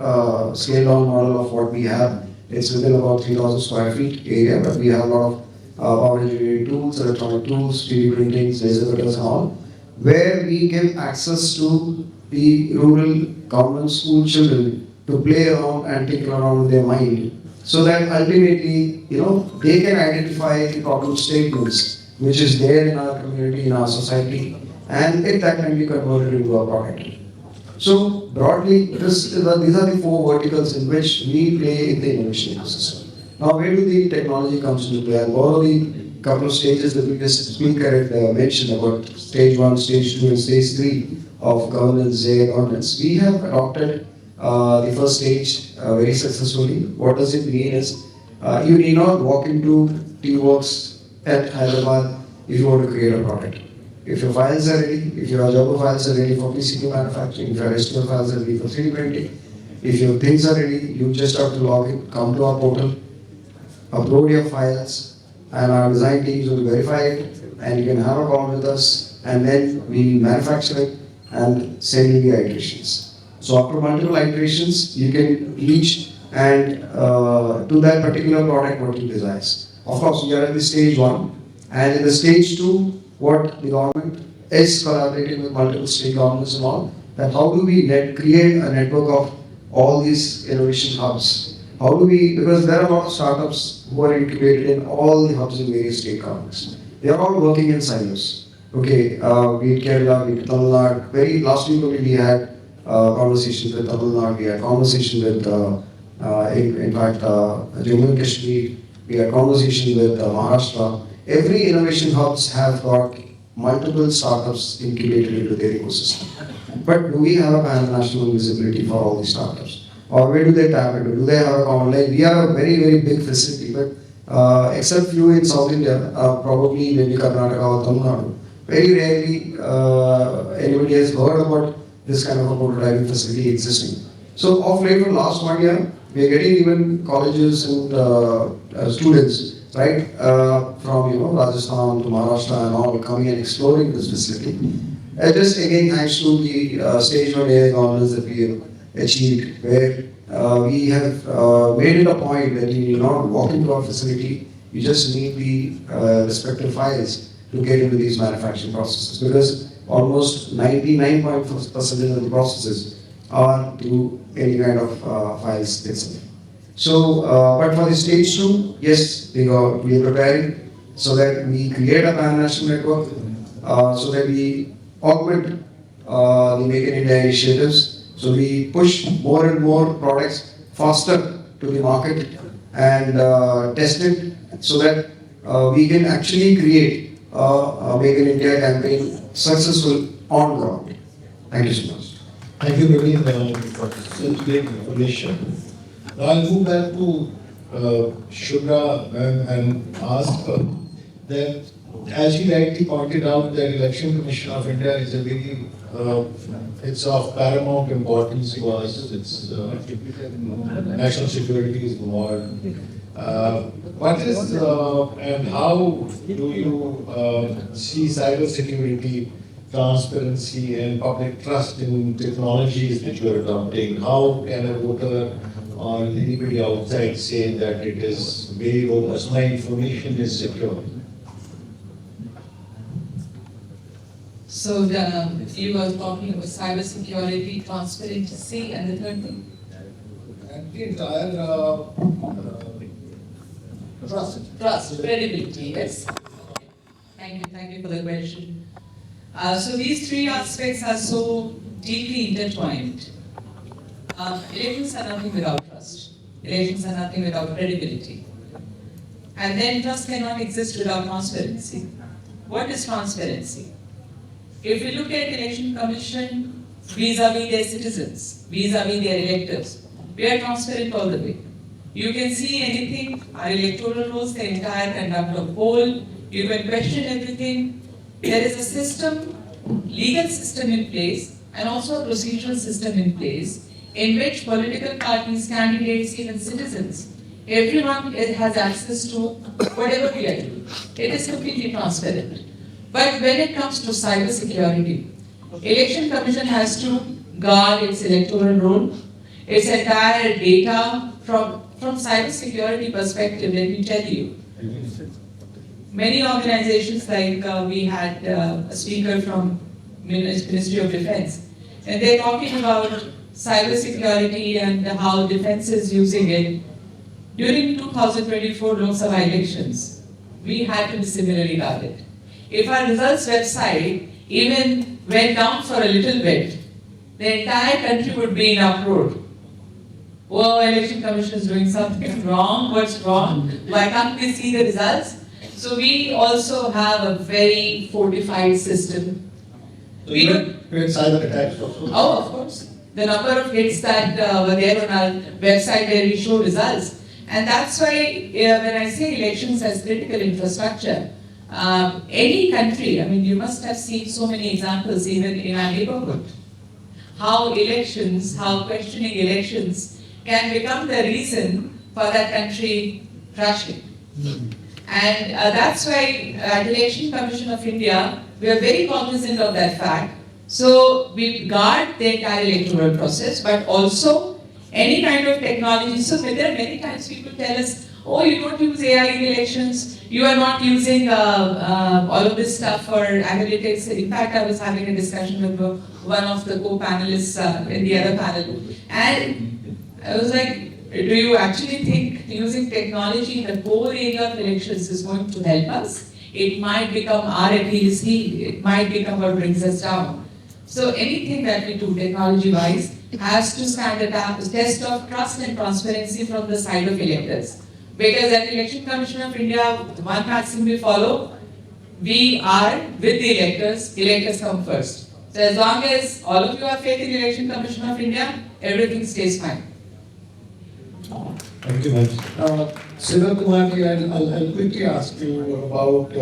scaled down model of what we have. It's within about 3,000 square feet area, but we have a lot of power engineering tools, electronic tools, 3D printings, laser cutters and all, where we give access to the rural government school children to play around and tinker around with their mind, so that ultimately, they can identify the problem statements which is there in our community, in our society, and that can be converted into a product. So broadly, these are the four verticals in which we play in the innovation ecosystem. Now, where do the technology comes into play? I'll borrow the couple of stages that the previous speaker had mentioned about stage 1, stage 2, and stage 3 of governance, governance. We have adopted the first stage very successfully. What does it mean is, you need not walk into T-Works at Hyderabad if you want to create a product. If your files are ready, if your Java files are ready for PCB manufacturing, if your SQL files are ready for 3D printing, if your things are ready, you just have to log in, come to our portal, upload your files, and our design teams will verify it, and you can have a call with us, and then we manufacture it and send you the iterations. So after multiple iterations, you can reach and to that particular product what you desire. Of course, we are at the stage 1, and in the stage 2, what the government is collaborating with multiple state governments and all, that how do we create a network of all these innovation hubs? How do we, because there are a lot of startups who are incubated in all the hubs in various state governments. They are all working in silos. Okay, be it Kerala, be it Tamil Nadu. Very last week only we had conversations with Tamil Nadu, we had conversation with, in fact, Jammu and Kashmir, we had conversation with Maharashtra. Every innovation hubs have got multiple startups incubated into their ecosystem. But do we have a pan-national visibility for all these startups? Or where do they tap into? Do they have a common line? We are a very, very big facility, but except few in South India, probably maybe Karnataka or Tamil Nadu, very rarely anybody has heard about this kind of a prototyping facility existing. So of late, for last 1 year, we are getting even colleges and students, right, from Rajasthan to Maharashtra and all coming and exploring this facility. Just again, thanks to the stage one AI governance that we have achieved, where we have made it a point that you need not walk into our facility, you just need the respective files to get into these manufacturing processes, because almost 99.4% of the processes are through any kind of files itself. So, but for the stage two, yes, we are preparing so that we create a pan-national network, so that we augment the Make in India initiatives. So we push more and more products faster to the market and test it so that we can actually create a Make in India campaign successful on ground. Thank you so much. Thank you, Naveen, for such great information. Now I'll move back to Shubhra and ask her that, as she rightly pointed out, the Election Commission of India is a very, it's of paramount importance to us. It's national security is involved. What is and how do you see cybersecurity, transparency, and public trust in technologies that you are adopting? How can a voter or anybody outside say that it is very robust, my information is secure? So you were talking about cybersecurity, transparency, and the third thing? And the entire Trust, credibility, yes. Thank you for the question. So these three aspects are so deeply intertwined. Elections are nothing without trust. Elections are nothing without credibility. And then trust cannot exist without transparency. What is transparency? If you look at Election Commission vis-a-vis their citizens, vis-a-vis their electors, we are transparent all the way. You can see anything, our electoral rolls, the entire conduct of poll, you can question everything. There is a system, legal system in place, and also a procedural system in place, in which political parties, candidates, even citizens, everyone has access to whatever we are doing. It is completely transparent. But when it comes to cybersecurity, Election Commission has to guard its electoral roll, its entire data from cybersecurity perspective. Let me tell you, many organizations like we had a speaker from Ministry of Defense, and they're talking about cybersecurity and how defense is using it. During 2024 Lok Sabha elections, we had to be similarly guarded. If our results website even went down for a little bit, the entire country would be in uproar. Oh, Election Commission is doing something wrong. What's wrong? Why can't we see the results? So we also have a very fortified system. So we had cyber attacks also? Oh, of course. The number of hits that were there on our website where we show results. And that's why when I say elections as critical infrastructure, any country, I mean, you must have seen so many examples even in our neighborhood, how elections, how questioning elections can become the reason for that country crashing. And that's why at Election Commission of India, we are very cognizant of that fact. So we guard the entire electoral process, but also any kind of technology. So there are many times people tell us, oh, you don't use AI in elections, you are not using all of this stuff for analytics. In fact, I was having a discussion with one of the co-panelists in the other panel, and I was like, do you actually think using technology in the core area of elections is going to help us? It might become our Achilles heel, it might become what brings us down. So anything that we do technology-wise has to stand a test of trust and transparency from the side of electors. Because at Election Commission of India, one maxim we follow, we are with the electors come first. So as long as all of you have faith in Election Commission of India, everything stays fine. Thank you, ma'am. Siva Kumari, I'll quickly ask you about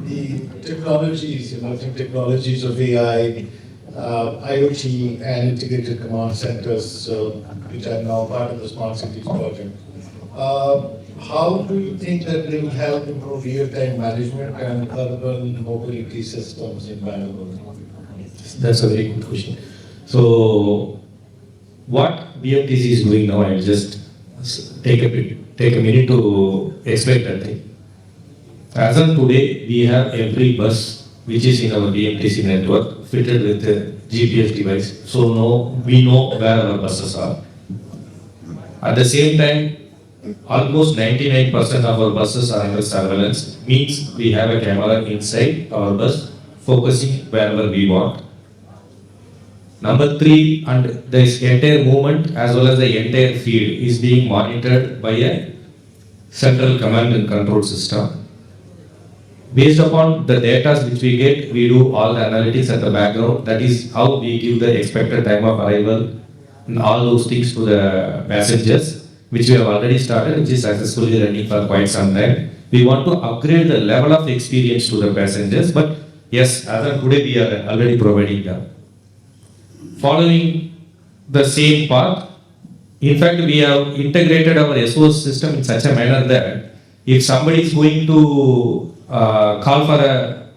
the technologies, emerging technologies of AI, IoT and integrated command centers, which are now part of the smart cities project. How do you think that they will help improve real-time management and urban mobility systems in Bangalore? That's a very good question. So, what BMTC is doing now, I'll just take a minute to explain that thing. As of today, we have every bus which is in our BMTC network fitted with a GPS device. So now we know where our buses are. At the same time, almost 99% of our buses are under surveillance. Means we have a camera inside our bus focusing wherever we want. Number three, and this entire movement as well as the entire field is being monitored by a central command and control system. Based upon the data which we get, we do all the analytics at the background. That is how we give the expected time of arrival and all those things to the passengers, which we have already started, which is successfully running for quite some time. We want to upgrade the level of experience to the passengers, but yes, as of today, we are already providing them. Following the same path, in fact, we have integrated our SOS system in such a manner that if somebody is going to call for a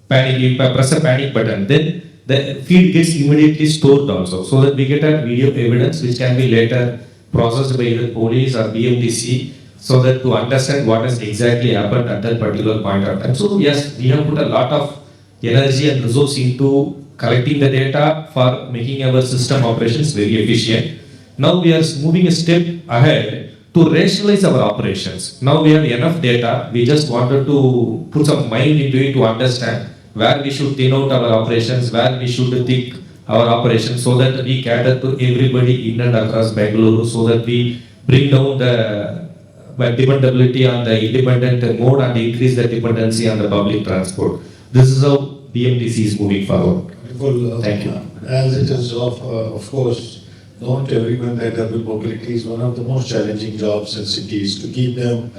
panic, if I press a panic button, then the feed gets immediately stored also, so that we get a video evidence which can be later processed by either police or BMTC, so that to understand what has exactly happened at that particular point of time. So yes, we have put a lot of energy and resource into collecting the data for making our system operations very efficient. Now we are moving a step ahead to rationalize our operations. Now we have enough data, we just wanted to put some mind into it to understand where we should thin out our operations, where we should think our operations, so that we cater to everybody in and across Bangalore, so that we bring down the dependability on the independent mode and increase the dependency on the public transport. This is how BMTC is moving forward. Well, Thank you. As it is of course known to everyone that urban mobility is one of the most challenging jobs in cities, to keep them,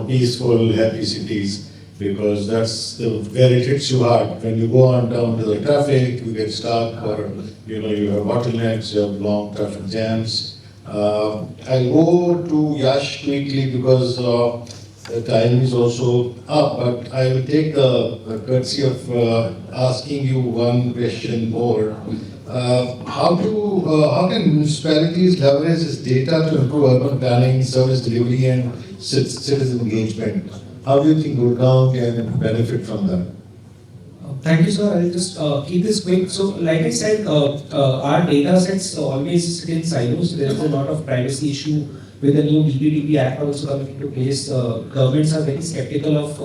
peaceful, happy cities, because that's where it hits you hard. When you go on down to the traffic, you get stuck, or you have bottlenecks, you have long traffic jams. I'll go to Yash quickly because the time is also up, but I will take the courtesy of asking you one question more. How can municipalities leverage this data to improve urban planning, service delivery, and citizen engagement? How do you think Gurgaon can benefit from that? Thank you, sir. I'll just keep this quick. So, like I said, our data sets always sit in silos. There is a lot of privacy issue with the new DPDP Act also coming into place. Governments are very skeptical of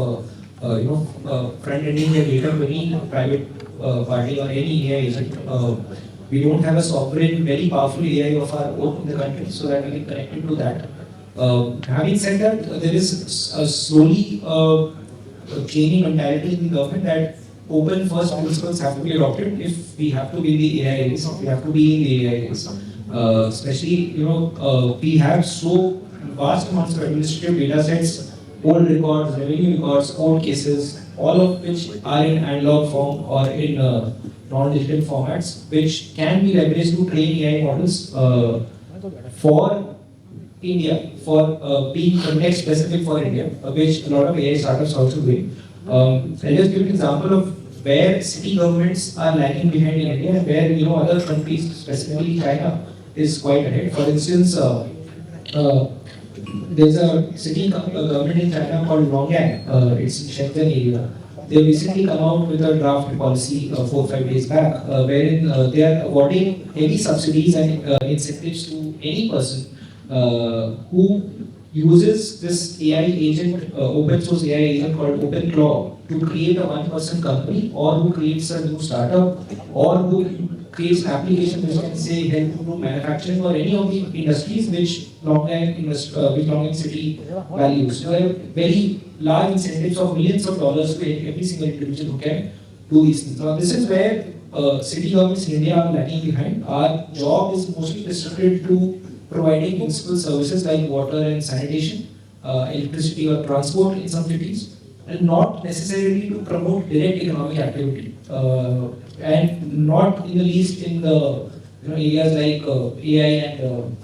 front-ending their data to any private party or any AI agent. We don't have a sovereign, very powerful AI of our own in the country, so that we can connect it to that. Having said that, there is a slowly changing mentality in the government that open first principles have to be adopted if we have to be in the AI race, if we have to be in the AI race. Especially, we have so vast amounts of administrative data sets, old records, revenue records, court cases, all of which are in analog form or in non-digital formats, which can be leveraged to train AI models for India, for being context specific for India, which a lot of AI startups also doing. I'll just give an example of where city governments are lagging behind in India and where other countries, specifically China, is quite ahead. For instance, there's a city government in China called Longyang. It's in Shenzhen area. They recently come out with a draft policy 4 or 5 days back, wherein they are awarding heavy subsidies and incentives to any person who uses this AI agent, open source AI agent called OpenClaw, to create a one-person company, or who creates a new startup, or who creates an application which can say help to do manufacturing or any of the industries which Longyang city values. So there are very large incentives of millions of dollars to every single individual who can do these things. Now this is where city governments in India are lagging behind. Our job is mostly restricted to providing municipal services like water and sanitation, electricity or transport in some cities. and not necessarily to promote direct economic activity, and not in the least in the areas like AI and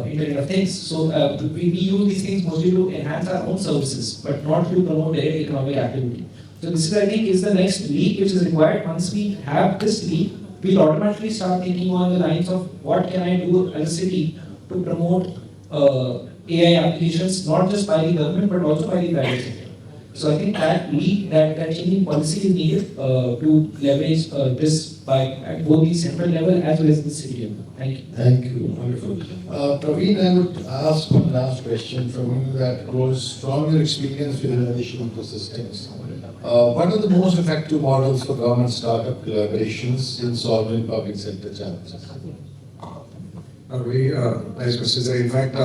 Internet of Things. So we use these things mostly to enhance our own services, but not to promote direct economic activity. So this is, I think, is the next leap which is required. Once we have this leap, we'll automatically start thinking on the lines of what can I do as a city to promote AI applications, not just by the government but also by the private sector. So I think that leap, that changing policy is needed to leverage this by at both the central level as well as the city level. Thank you. Thank you. Wonderful. Praveen, I would ask one last question from you that goes from your experience with innovation ecosystems. What are the most effective models for government startup collaborations in solving public sector challenges? Very nice questions. In fact,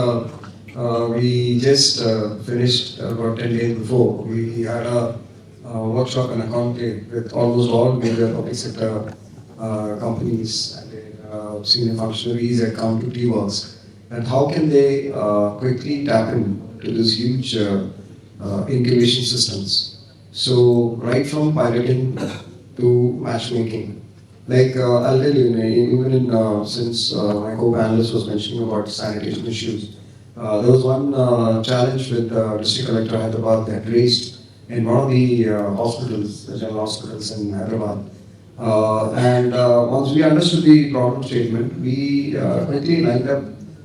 we just finished about 10 days before. We had a workshop and a conclave with almost all major public sector companies and their senior functionaries that come to T-Works. And how can they quickly tap into this huge incubation systems? So right from piloting to matchmaking. Like I'll tell you, even in since my co-panelist was mentioning about sanitation issues, there was one challenge with District Collector Hyderabad that raised in one of the hospitals, the general hospitals in Hyderabad. And once we understood the problem statement, we quickly lined up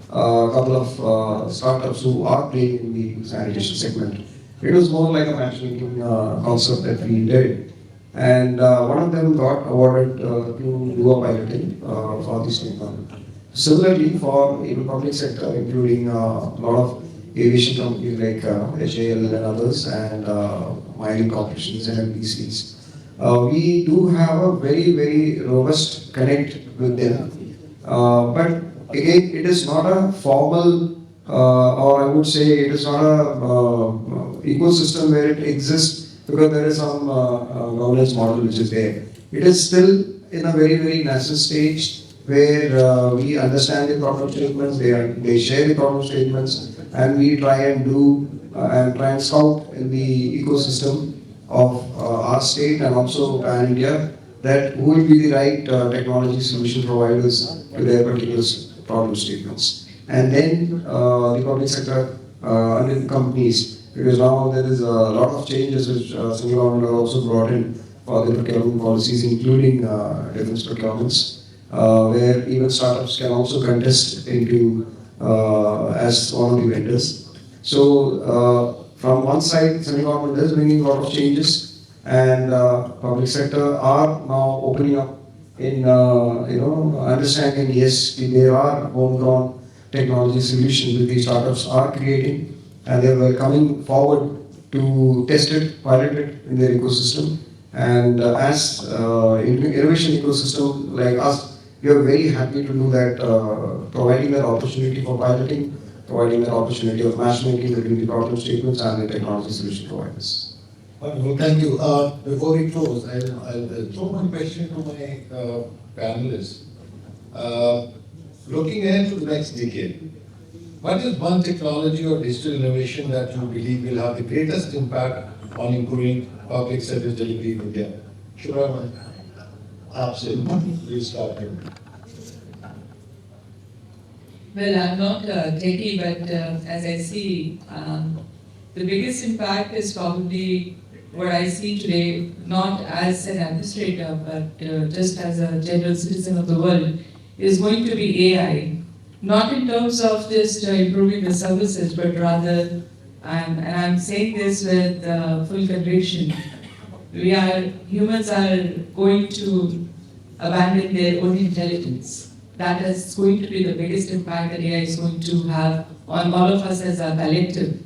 a couple of startups who are playing in the sanitation segment. It was more like a matchmaking concept that we did. And one of them got awarded to do a piloting for the state government. Similarly, for even public sector, including a lot of aviation companies like HAL and others, and mining corporations and MPCs, we do have a very, very robust connect with them. But again, it is not a formal, or I would say it is not a ecosystem where it exists because there is some governance model which is there. It is still in a very, very nascent stage where we understand the problem statements, they share the problem statements, and we try and do and try and scout in the ecosystem of our state and also pan India that who will be the right technology solution providers to their particular problem statements. And then the public sector and the companies, because now there is a lot of changes which central government has also brought in for the procurement policies, including defense procurements, where even startups can also contest into as one of the vendors. So from one side, central government is bringing a lot of changes, and public sector are now opening up in understanding yes, there are homegrown technology solutions that these startups are creating, and they were coming forward to test it, pilot it in their ecosystem. And as innovation ecosystem like us, we are very happy to do that, providing that opportunity for piloting, providing that opportunity of matchmaking between the problem statements and the technology solution providers. Wonderful, thank you. Before we close, I'll throw one question to my panelists. Looking ahead to the next decade, what is one technology or digital innovation that you believe will have the greatest impact on improving public service delivery in India? Sure, absolutely. Please start here. Well, I'm not techie, but as I see, the biggest impact is probably what I see today, not as an administrator, but just as a general citizen of the world, is going to be AI. Not in terms of just improving the services, but rather, and I'm saying this with full conviction, humans are going to abandon their own intelligence. That is going to be the biggest impact that AI is going to have on all of us as a collective.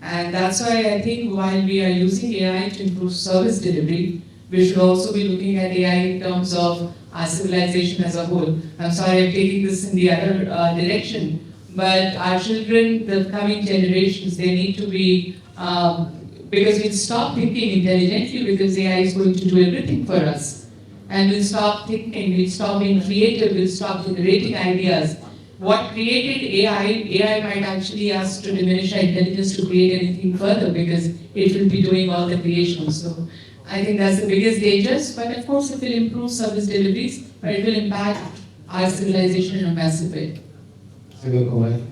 And that's why I think while we are using AI to improve service delivery, we should also be looking at AI in terms of our civilization as a whole. I'm sorry I'm taking this in the other direction, but our children, the coming generations, they need to be, because we'll stop thinking intelligently because AI is going to do everything for us. And we'll stop thinking, we'll stop being creative, we'll stop generating ideas. what created AI might actually ask to diminish our intelligence to create anything further because it will be doing all the creation. So I think that's the biggest dangers. But of course, it will improve service deliveries, but it will impact our civilization in a massive way. Single comment.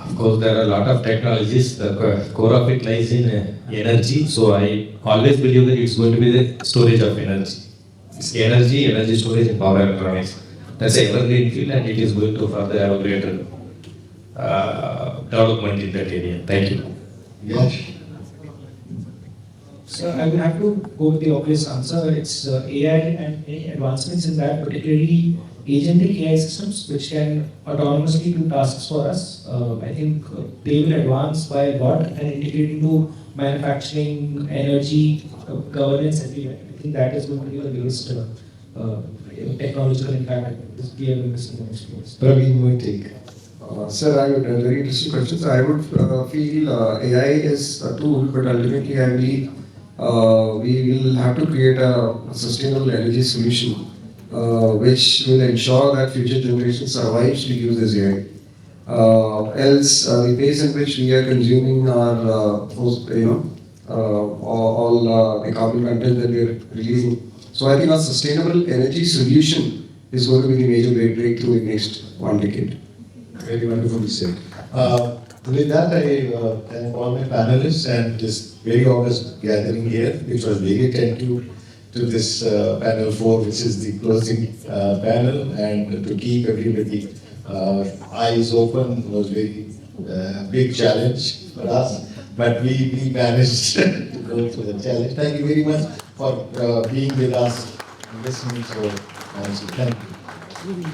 Of course, there are a lot of technologies. The core of it lies in energy. So I always believe that it's going to be the storage of energy. It's energy storage, and power electronics. That's an evergreen field, and it is going to further have a greater development in that area. Thank you. Yes. So I will have to go with the obvious answer. It's AI and any advancements in that, particularly agentic AI systems, which can autonomously do tasks for us. I think they will advance by a lot and integrate into manufacturing, energy, governance, everywhere. I think that is going to be the biggest technological impact we have in this industry. Praveen, you take. Sir, I would, very interesting questions. I would feel AI is a tool, but ultimately I believe we will have to create a sustainable energy solution which will ensure that future generations survives to use this AI. Else, the pace in which we are consuming our, all the carbon content that we are releasing. So I think a sustainable energy solution is going to be the major breakthrough in next 1 decade. Very wonderfully said. With that, I thank all my panelists and this very august gathering here, which was very attentive to this panel 4, which is the closing panel, and to keep everybody eyes open was very big challenge for us, but we managed to go through the challenge. Thank you very much for being with us and listening so nicely. Thank you.